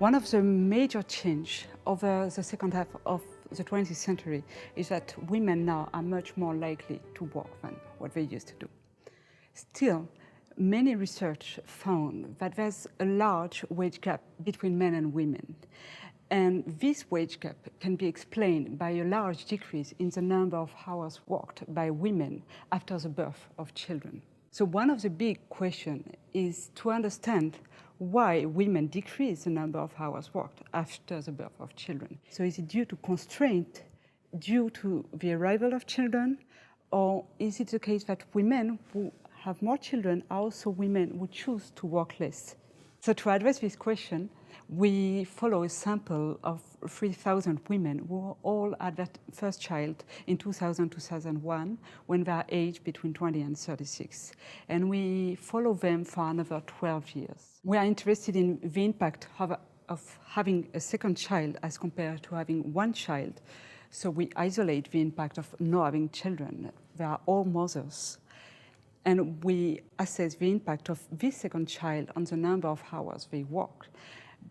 One of the major changes over the second half of the 20th century is that women now are much more likely to work than what they used to do. Still, many research found that there's a large wage gap between men and women. And this wage gap can be explained by a large decrease in the number of hours worked by women after the birth of children. So one of the big questions is to understand why women decrease the number of hours worked after the birth of children. So is it due to constraint, due to the arrival of children, or is it the case that women who have more children are also women who choose to work less? So to address this question, we follow a sample of 3,000 women who all had their first child in 2000-2001 when they are aged between 20 and 36. And we follow them for another 12 years. We are interested in the impact of having a second child as compared to having one child. So we isolate the impact of not having children. They are all mothers. And we assess the impact of this second child on the number of hours they work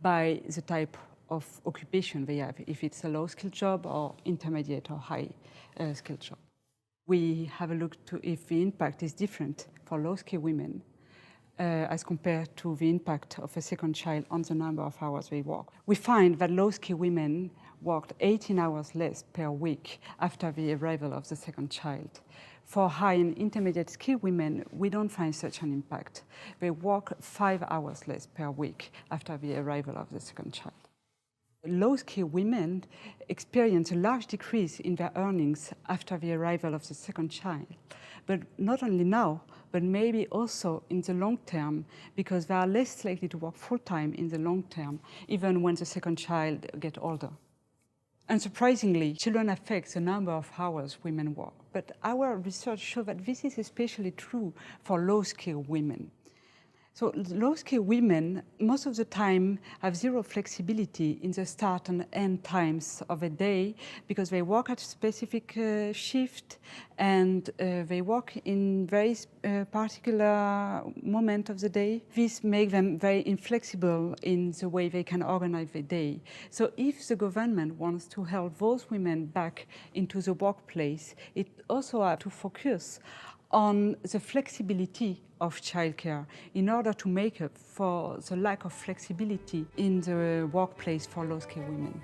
by the type of occupation they have, if it's a low-skilled job or intermediate or high-skilled job. We have a look to if the impact is different for low-skilled women as compared to the impact of a second child on the number of hours they work. We find that low-skilled women worked 18 hours less per week after the arrival of the second child. For high and intermediate skilled women, we don't find such an impact. They work 5 hours less per week after the arrival of the second child. Low-skilled women experience a large decrease in their earnings after the arrival of the second child. But not only now, but maybe also in the long term, because they are less likely to work full-time in the long term, even when the second child gets older. Unsurprisingly, children affect the number of hours women work, but our research shows that this is especially true for low-skilled women. So low-skilled women, most of the time, have zero flexibility in the start and end times of a day because they work at a specific shift and they work in very particular moment of the day. This makes them very inflexible in the way they can organize the day. So if the government wants to help those women back into the workplace, it also has to focus on the flexibility of childcare in order to make up for the lack of flexibility in the workplace for low-skilled women.